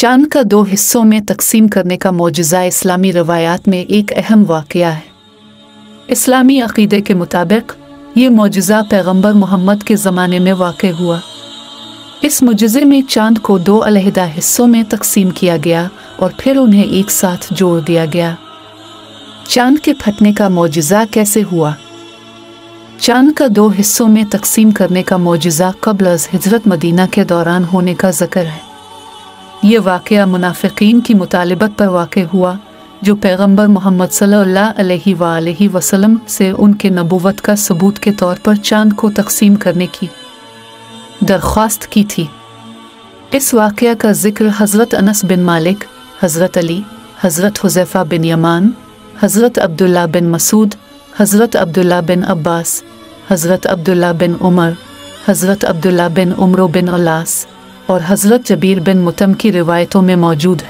चांद का 2 हिस्सों में तकसीम करने का मौजज़ा इस्लामी रवायात में एक अहम वाक़या है। इस्लामी अक़ीदे के मुताबिक ये मौजज़ा पैगंबर मोहम्मद के ज़माने में वाक़ हुआ। इस मुजज़े में चांद को 2 अलहदा हिस्सों में तकसीम किया गया और फिर उन्हें एक साथ जोड़ दिया गया। चांद के फटने का मौजज़ा कैसे हुआ? चांद का 2 हिस्सों में तकसीम करने का मौजज़ा क़ब्ल अज़ हिजरत मदीना के दौरान होने का ज़िक्र है। ये वाक़या मुनाफ़िक़ीन की मुतालिबत पर वाक़ हुआ जो पैगंबर मोहम्मद सल्लल्लाहु अलैहि वसल्लम से उनके नबूवत का सबूत के तौर पर चांद को तकसीम करने की दरख्वास्त की थी। इस वाक़या का ज़िक्र हज़रत अनस बिन मालिक, हज़रत अली, हज़रत हुज़ैफ़ा बिन यमान, हज़रत अब्दुल्ला बिन मसूद, हज़रत अब्दुल्ला बिन अब्बास, हज़रत अब्दुल्ला बिन उमर, हज़रत अब्दुल्ला बिन उमरो बिन अलास और हज़रत जबीर बिन मुतम की रिवायतों में मौजूद है।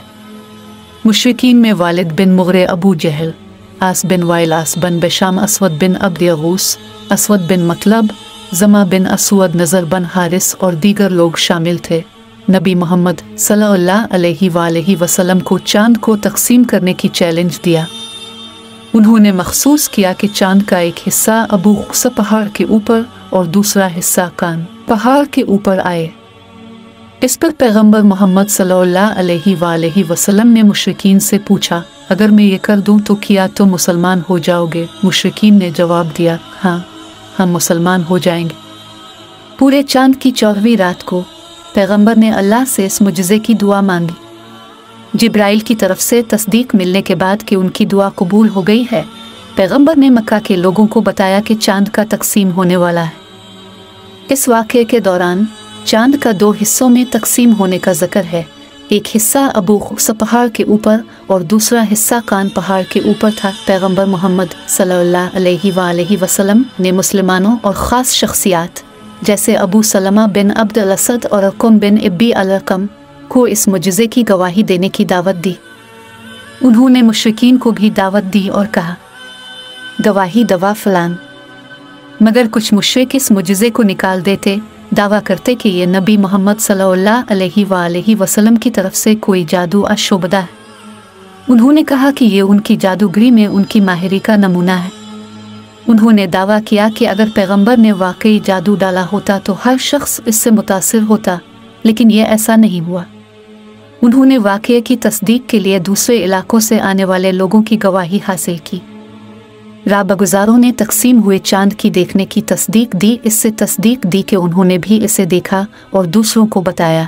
मुशरिकीन में वालिद बिन मुग़रे अबू जहल, आस बिन वाइल, आस बिन बेशाम, अस्वद बिन अब्द यगूस, अस्वद बिन मतलब, ज़मा बिन असवद, नज़र बिन हारिस और दीगर लोग शामिल थे। नबी मोहम्मद सल्लल्लाहु अलैहि वसल्लम को चांद को तकसीम करने की चैलेंज दिया। उन्होंने मखसूस किया कि चांद का एक हिस्सा अबू क़ुस पहाड़ के ऊपर और दूसरा हिस्सा कान पहाड़ के ऊपर आए। इस पर पैगंबर मोहम्मद सल्लल्लाहु अलैहि वसल्लम ने मुशरिकीन से पूछा, अगर मैं ये कर दूं तो क्या तुम मुसलमान हो जाओगे? मुशरिकीन ने जवाब दिया, हाँ, हम मुसलमान हो जाएंगे। पूरे चांद की 14वीं रात को पैगंबर ने अल्लाह से इस मुजज़े की दुआ मांगी। जिब्राइल की तरफ से तस्दीक मिलने के बाद कि उनकी दुआ कबूल हो गई है, पैगंबर ने मक्का के लोगों को बताया कि चांद का तकसीम होने वाला है। इस वाक़े के दौरान चांद का 2 हिस्सों में तकसीम होने का ज़िक्र है। एक हिस्सा अबू क़ुस पहाड़ के ऊपर और दूसरा हिस्सा कान पहाड़ के ऊपर था। पैगंबर मोहम्मद सल्लल्लाहु अलैहि वसल्लम ने मुसलमानों और ख़ास शख्सियात जैसे अबू सलमा बिन अब्द अल-असद और अक़म बिन इब्बी अल-अक़म को इस मुजज़े की गवाही देने की दावत दी। उन्होंने मुशरिकीन को भी दावत दी और कहा, गवाही दवा फलान। मगर कुछ मुशरिक इस मुजज़े को निकाल देते, दावा करते कि ये नबी मोहम्मद सल्लल्लाहु अलैहि वसल्लम की तरफ से कोई जादू अशुबदा है। उन्होंने कहा कि ये उनकी जादूगरी में उनकी माहिरी का नमूना है। उन्होंने दावा किया कि अगर पैगंबर ने वाकई जादू डाला होता तो हर शख्स इससे मुतासिर होता, लेकिन यह ऐसा नहीं हुआ। उन्होंने वाक़ये की तस्दीक के लिए दूसरे इलाकों से आने वाले लोगों की गवाही हासिल की। राहगुज़ारों ने तकसीम हुए चांद की देखने की तस्दीक दी। इससे तस्दीक दी कि उन्होंने भी इसे देखा और दूसरों को बताया।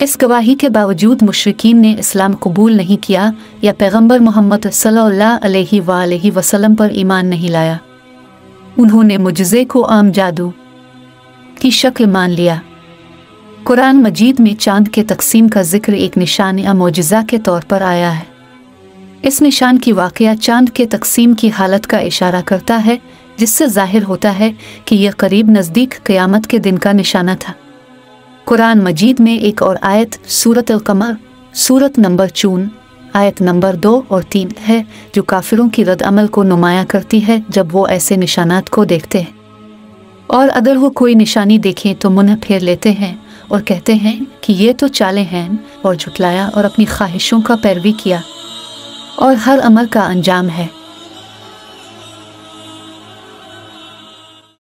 इस गवाही के बावजूद मुशरिकीन ने इस्लाम कबूल नहीं किया या पैगंबर मोहम्मद सल्लल्लाहु अलैहि वसल्लम पर ईमान नहीं लाया। उन्होंने मुजज़े को आम जादू की शक्ल मान लिया। कुरान मजीद में चांद के तकसीम का जिक्र एक निशान या मौजज़ा के तौर पर आया है। इस निशान की वाक़या चांद के तकसीम की हालत का इशारा करता है, जिससे ज़ाहिर होता है कि यह करीब नज़दीक क़यामत के दिन का निशाना था। कुरान मजीद में एक और आयत सूरत अल-क़मर, सूरत नंबर 54, आयत नंबर 2 और 3 है, जो काफिरों की रद्द अमल को नुमायां करती है जब वो ऐसे निशानात को देखते हैं, और अगर वो कोई निशानी देखें तो मुँह फेर लेते हैं और कहते हैं कि ये तो चालें हैं, और झुटलाया और अपनी ख्वाहिशों का पैरवी किया और हर अमल का अंजाम है।